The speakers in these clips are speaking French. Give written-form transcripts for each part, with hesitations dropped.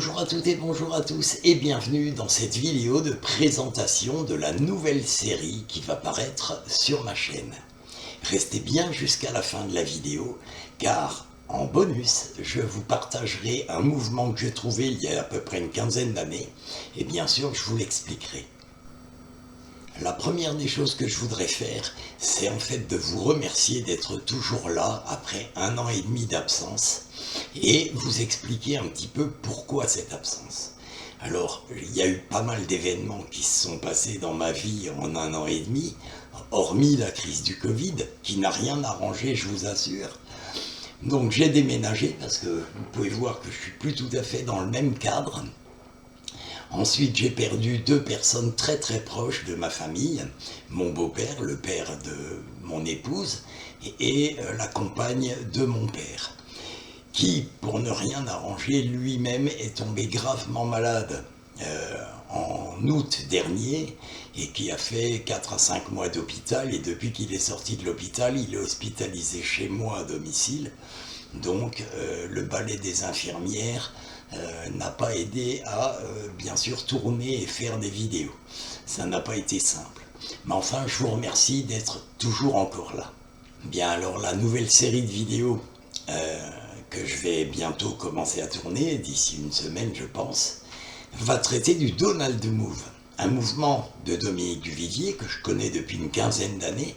Bonjour à toutes et bonjour à tous et bienvenue dans cette vidéo de présentation de la nouvelle série qui va paraître sur ma chaîne. Restez bien jusqu'à la fin de la vidéo car en bonus je vous partagerai un mouvement que j'ai trouvé il y a à peu près une quinzaine d'années et bien sûr je vous l'expliquerai. La première des choses que je voudrais faire, c'est en fait de vous remercier d'être toujours là après 1 an et demi d'absence et vous expliquer un petit peu pourquoi cette absence. Alors, il y a eu pas mal d'événements qui se sont passés dans ma vie en 1 an et demi, hormis la crise du Covid, qui n'a rien arrangé, je vous assure. Donc j'ai déménagé parce que vous pouvez voir que je suis plus tout à fait dans le même cadre. Ensuite, j'ai perdu 2 personnes très très proches de ma famille, mon beau-père, le père de mon épouse, et la compagne de mon père, qui, pour ne rien arranger, lui-même est tombé gravement malade en août dernier, et qui a fait 4 à 5 mois d'hôpital, et depuis qu'il est sorti de l'hôpital, il est hospitalisé chez moi à domicile. Donc le balai des infirmières n'a pas aidé à bien sûr tourner et faire des vidéos. Ça n'a pas été simple. Mais enfin, je vous remercie d'être toujours encore là. Bien alors, la nouvelle série de vidéos que je vais bientôt commencer à tourner, d'ici une semaine je pense, va traiter du Donald Move. Un mouvement de Dominique Duvivier que je connais depuis une quinzaine d'années,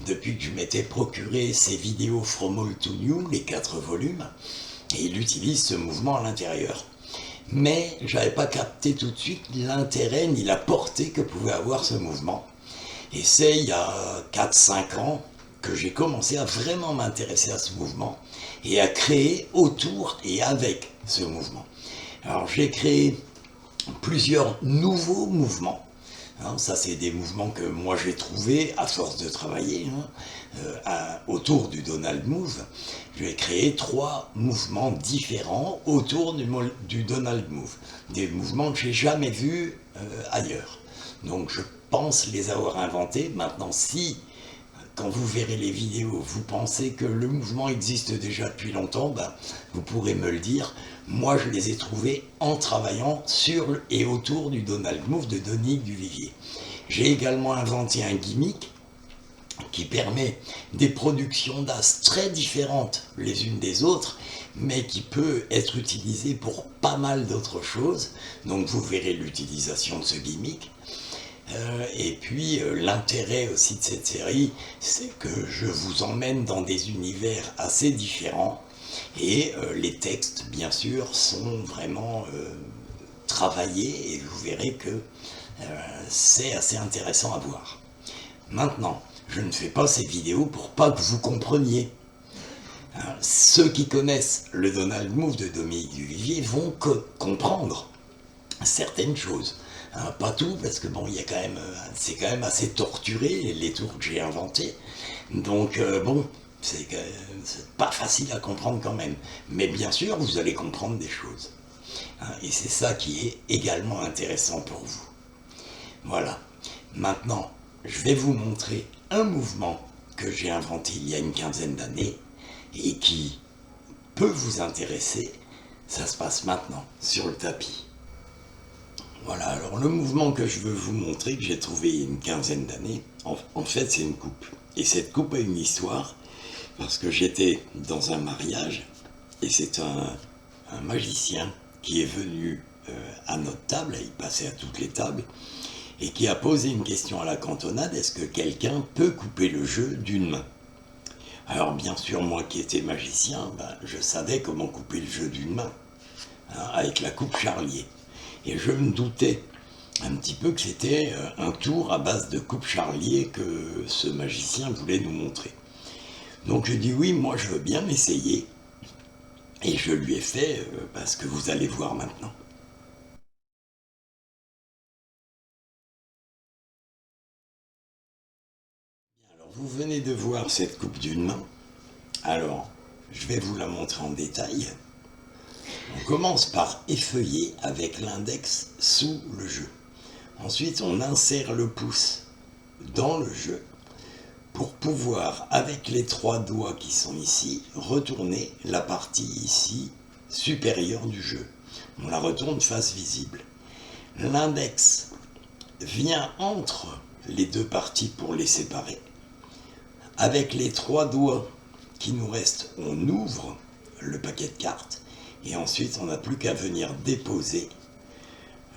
depuis que je m'étais procuré ses vidéos From Old to New, les 4 volumes, et il utilise ce mouvement à l'intérieur. Mais je n'avais pas capté tout de suite l'intérêt ni la portée que pouvait avoir ce mouvement. Et c'est il y a 4-5 ans que j'ai commencé à vraiment m'intéresser à ce mouvement et à créer autour et avec ce mouvement. Alors j'ai créé plusieurs nouveaux mouvements. Ça, c'est des mouvements que moi j'ai trouvés à force de travailler autour du Donald Move. Je vais créer 3 mouvements différents autour du Donald Move. Des mouvements que j'ai jamais vus ailleurs. Donc je pense les avoir inventés. Maintenant, si quand vous verrez les vidéos, vous pensez que le mouvement existe déjà depuis longtemps, vous pourrez me le dire. Moi, je les ai trouvés en travaillant sur et autour du Donald Move de Dominique Duvivier. J'ai également inventé un gimmick qui permet des productions d'as très différentes les unes des autres, mais qui peut être utilisé pour pas mal d'autres choses. Donc vous verrez l'utilisation de ce gimmick. Et puis l'intérêt aussi de cette série, c'est que je vous emmène dans des univers assez différents et les textes bien sûr sont vraiment travaillés et vous verrez que c'est assez intéressant à voir. Maintenant, je ne fais pas ces vidéos pour pas que vous compreniez. Ceux qui connaissent le Donald Move de Dominique Duvivier vont comprendre certaines choses. Pas tout, parce que bon, c'est quand même assez torturé, les tours que j'ai inventés. Donc bon, c'est pas facile à comprendre quand même. Mais bien sûr, vous allez comprendre des choses. Et c'est ça qui est également intéressant pour vous. Voilà. Maintenant, je vais vous montrer un mouvement que j'ai inventé il y a une quinzaine d'années et qui peut vous intéresser. Ça se passe maintenant, sur le tapis. Voilà, alors le mouvement que je veux vous montrer, que j'ai trouvé il y a une quinzaine d'années, en fait c'est une coupe. Et cette coupe a une histoire, parce que j'étais dans un mariage, et c'est un magicien qui est venu à notre table, il passait à toutes les tables, et qui a posé une question à la cantonade, est-ce que quelqu'un peut couper le jeu d'une main? Alors bien sûr, moi qui étais magicien, je savais comment couper le jeu d'une main, avec la coupe charlier. Et je me doutais un petit peu que c'était un tour à base de coupe charlier que ce magicien voulait nous montrer. Donc je dis oui, moi je veux bien m'essayer. Et je lui ai fait ce que vous allez voir maintenant. Alors vous venez de voir cette coupe d'une main. Alors je vais vous la montrer en détail. On commence par effeuiller avec l'index sous le jeu. Ensuite, on insère le pouce dans le jeu pour pouvoir, avec les 3 doigts qui sont ici, retourner la partie ici supérieure du jeu. On la retourne face visible. L'index vient entre les deux parties pour les séparer. Avec les 3 doigts qui nous restent, on ouvre le paquet de cartes et ensuite on n'a plus qu'à venir déposer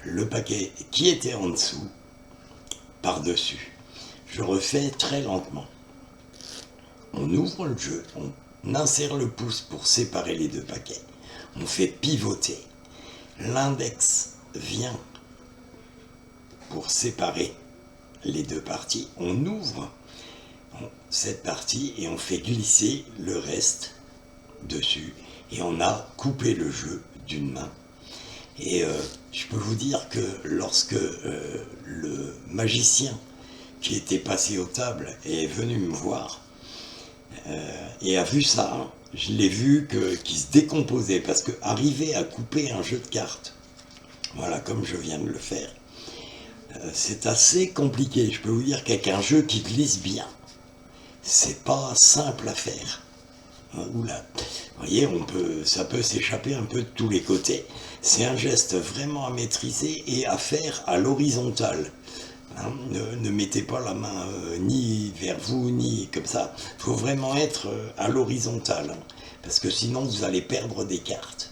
le paquet qui était en dessous par-dessus. Je refais très lentement. On ouvre le jeu, on insère le pouce pour séparer les 2 paquets. On fait pivoter. L'index vient pour séparer les 2 parties. On ouvre cette partie et on fait glisser le reste dessus. Et on a coupé le jeu d'une main. Et je peux vous dire que lorsque le magicien qui était passé aux tables est venu me voir et a vu ça, je l'ai vu qu'il se décomposait, parce que arriver à couper un jeu de cartes, voilà, comme je viens de le faire, c'est assez compliqué. Je peux vous dire qu'avec un jeu qui glisse bien, c'est pas simple à faire. Oula, vous voyez, ça peut s'échapper un peu de tous les côtés. C'est un geste vraiment à maîtriser et à faire à l'horizontale. Ne mettez pas la main ni vers vous, ni comme ça. Il faut vraiment être à l'horizontale, parce que sinon vous allez perdre des cartes.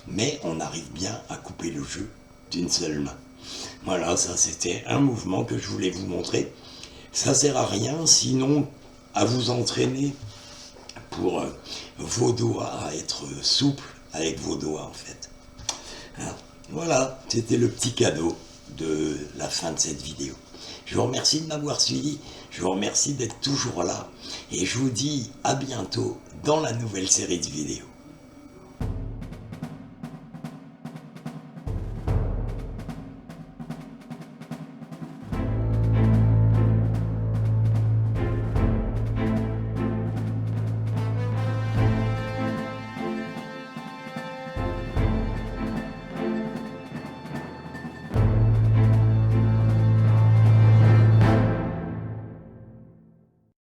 Mais on arrive bien à couper le jeu d'une seule main. Voilà, ça c'était un mouvement que je voulais vous montrer. Ça sert à rien, sinon à vous entraîner pour vos doigts, à être souple avec vos doigts en fait. Voilà, c'était le petit cadeau de la fin de cette vidéo. Je vous remercie de m'avoir suivi, je vous remercie d'être toujours là, et je vous dis à bientôt dans la nouvelle série de vidéos.